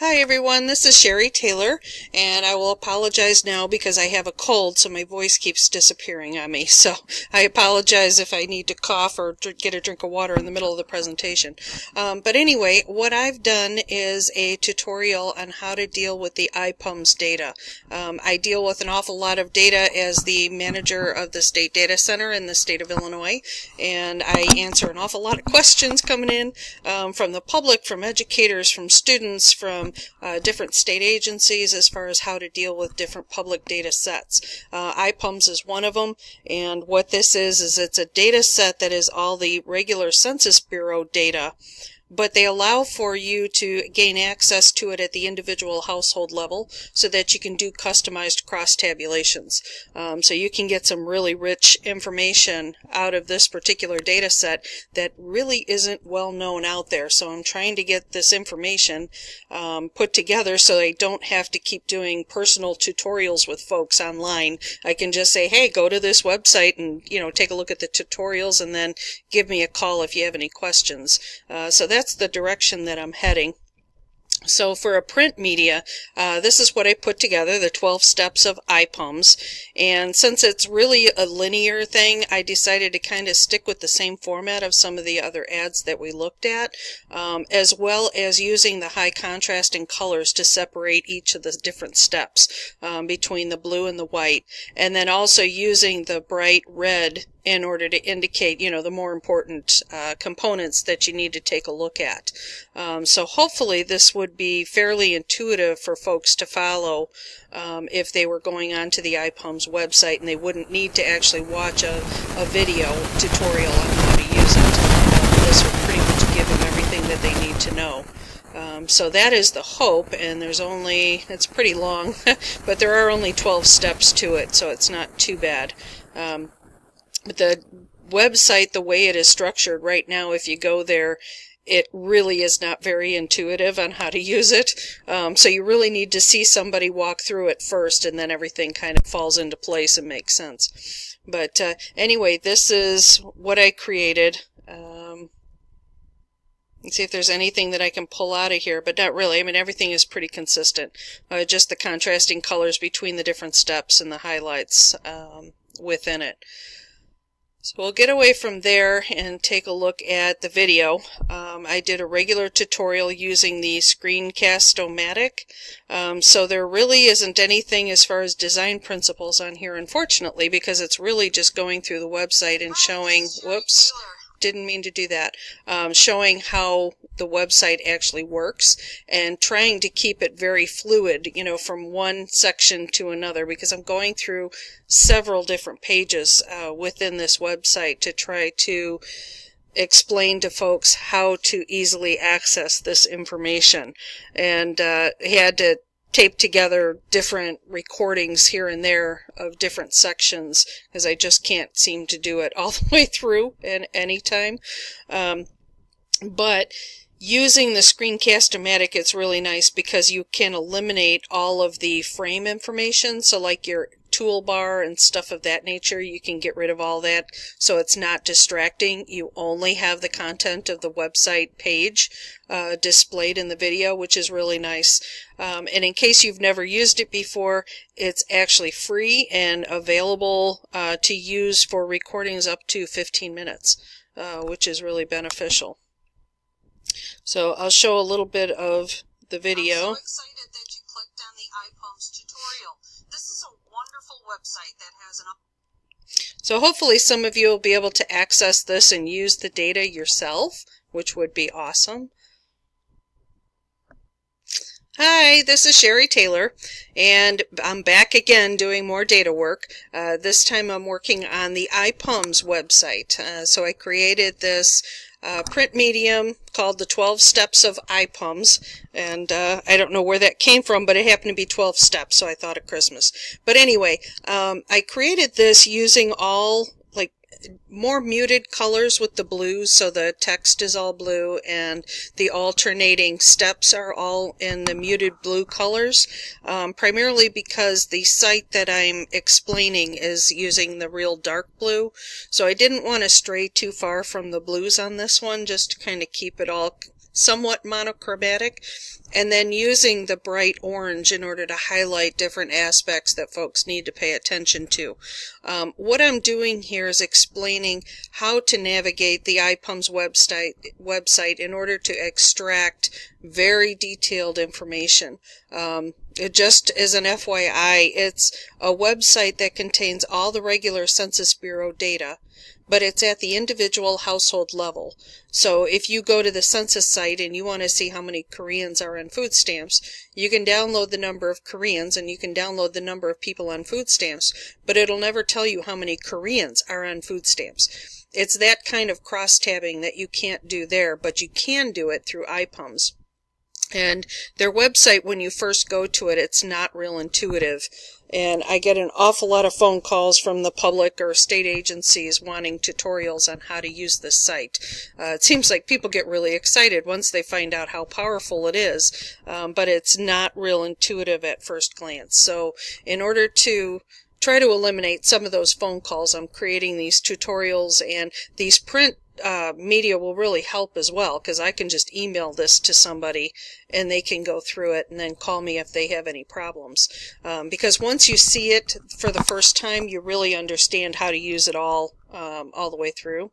Hi everyone, this is Sherry Taylor, and I will apologize now because I have a cold, so my voice keeps disappearing on me. So I apologize if I need to cough or get a drink of water in the middle of the presentation. But anyway, what I've done is a tutorial on how to deal with the IPUMS data. I deal with an awful lot of data as the manager of the State Data Center in the state of Illinois, and I answer an awful lot of questions coming in from the public, from educators, from students, from different state agencies as far as how to deal with different public data sets. IPUMS is one of them, and what this is it's a data set that is all the regular Census Bureau data, but they allow for you to gain access to it at the individual household level so that you can do customized cross-tabulations. So you can get some really rich information out of this particular data set that really isn't well known out there. So I'm trying to get this information put together so I don't have to keep doing personal tutorials with folks online. I can just say, hey, go to this website and take a look at the tutorials and then give me a call if you have any questions. So that's the direction that I'm heading. So for a print media, this is what I put together, the 12 steps of IPUMS. And since it's really a linear thing, I decided to kind of stick with the same format of some of the other ads that we looked at, as well as using the high contrast and colors to separate each of the different steps between the blue and the white, and then also using the bright red in order to indicate, the more important components that you need to take a look at. So hopefully this would be fairly intuitive for folks to follow if they were going on to the IPUMS website, and they wouldn't need to actually watch a video tutorial on how to use it. This would pretty much give them everything that they need to know. So that is the hope, and it's pretty long, but there are only 12 steps to it, so it's not too bad. But the website, the way it is structured right now, if you go there, it really is not very intuitive on how to use it. So you really need to see somebody walk through it first, and then everything kind of falls into place and makes sense. But anyway, this is what I created. Let's see if there's anything that I can pull out of here, but not really. I mean, everything is pretty consistent. Just the contrasting colors between the different steps and the highlights within it. So we'll get away from there and take a look at the video. I did a regular tutorial using the Screencast-O-Matic, so there really isn't anything as far as design principles on here, unfortunately, because it's really just going through the website and showing, whoops, didn't mean to do that, showing how the website actually works and trying to keep it very fluid, from one section to another, because I'm going through several different pages within this website to try to explain to folks how to easily access this information. And he had to tape together different recordings here and there of different sections, because I just can't seem to do it all the way through in any time. But using the Screencast-O-Matic, it's really nice because you can eliminate all of the frame information. So like your toolbar and stuff of that nature, you can get rid of all that so it's not distracting. You only have the content of the website page displayed in the video, which is really nice. And in case you've never used it before, it's actually free and available to use for recordings up to 15 minutes, which is really beneficial. So I'll show a little bit of the video. I'm so excited that you clicked on the IPUMS tutorial. This is a wonderful website that has an... So hopefully some of you will be able to access this and use the data yourself, which would be awesome. Hi, this is Sherry Taylor, and I'm back again doing more data work. This time I'm working on the IPUMS website. So I created this print medium called the 12 Steps of IPUMS, and I don't know where that came from, but it happened to be 12 steps, so I thought of Christmas. But anyway, I created this using all more muted colors with the blues, so the text is all blue and the alternating steps are all in the muted blue colors, primarily because the site that I'm explaining is using the real dark blue, so I didn't want to stray too far from the blues on this one, just to kind of keep it all somewhat monochromatic, and then using the bright orange in order to highlight different aspects that folks need to pay attention to. What I'm doing here is explaining how to navigate the IPUMS website in order to extract very detailed information. Just as an FYI, it's a website that contains all the regular Census Bureau data, but it's at the individual household level. So if you go to the census site and you want to see how many Koreans are on food stamps, you can download the number of Koreans and you can download the number of people on food stamps, but it'll never tell you how many Koreans are on food stamps. It's that kind of cross-tabbing that you can't do there, but you can do it through IPUMS. And their website, when you first go to it, it's not real intuitive. And I get an awful lot of phone calls from the public or state agencies wanting tutorials on how to use this site. It seems like people get really excited once they find out how powerful it is, but it's not real intuitive at first glance. So in order to try to eliminate some of those phone calls, I'm creating these tutorials, and these print media will really help as well, because I can just email this to somebody and they can go through it and then call me if they have any problems. Because once you see it for the first time, you really understand how to use it all the way through.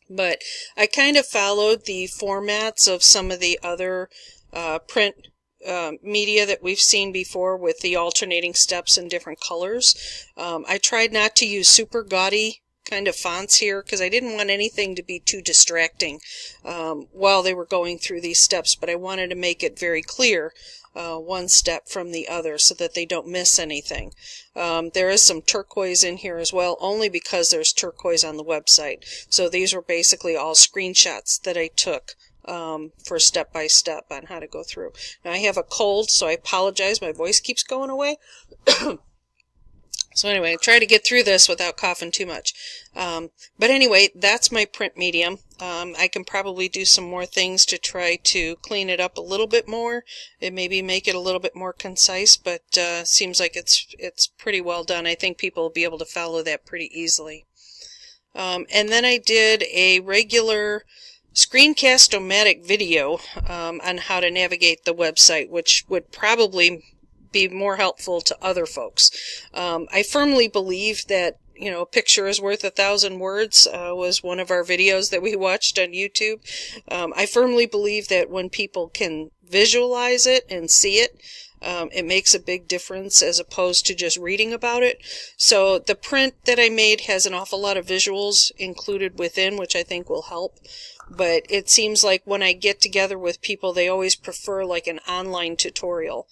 But I kind of followed the formats of some of the other print media that we've seen before with the alternating steps in different colors. I tried not to use super gaudy kind of fonts here because I didn't want anything to be too distracting while they were going through these steps, but I wanted to make it very clear one step from the other so that they don't miss anything. There is some turquoise in here as well, only because there's turquoise on the website. So these were basically all screenshots that I took for step by step on how to go through. Now I have a cold, so I apologize. My voice keeps going away. So anyway, try to get through this without coughing too much. But anyway, that's my print medium. I can probably do some more things to try to clean it up a little bit more and maybe make it a little bit more concise, but seems like it's pretty well done. I think people will be able to follow that pretty easily. And then I did a regular screencast-o-matic video on how to navigate the website, which would probably be more helpful to other folks. I firmly believe that, you know, a picture is worth 1,000 words was one of our videos that we watched on YouTube. I firmly believe that when people can visualize it and see it, it makes a big difference as opposed to just reading about it. So the print that I made has an awful lot of visuals included within, which I think will help. But it seems like when I get together with people, they always prefer like an online tutorial.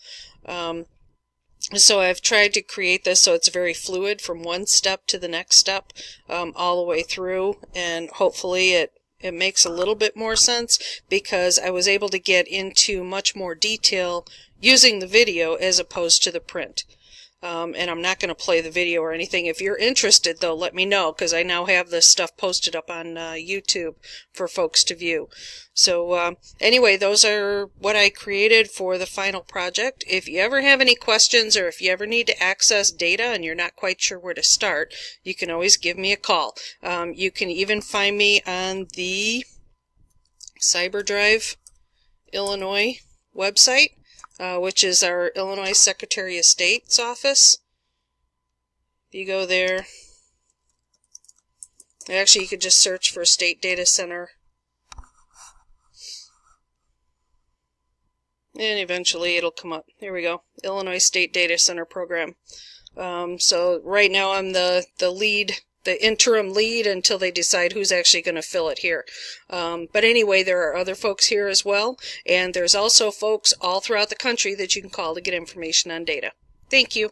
So I've tried to create this so it's very fluid from one step to the next step all the way through, and hopefully it makes a little bit more sense because I was able to get into much more detail using the video as opposed to the print. And I'm not going to play the video or anything. If you're interested, though, let me know, because I now have this stuff posted up on YouTube for folks to view. So anyway, those are what I created for the final project. If you ever have any questions or if you ever need to access data and you're not quite sure where to start, you can always give me a call. You can even find me on the CyberDrive Illinois website, which is our Illinois Secretary of State's office. If you go there, actually you could just search for State Data Center, and eventually it'll come up. Here we go, Illinois State Data Center Program. So right now I'm the lead, the interim lead until they decide who's actually going to fill it here. But anyway, there are other folks here as well, and there's also folks all throughout the country that you can call to get information on data. Thank you.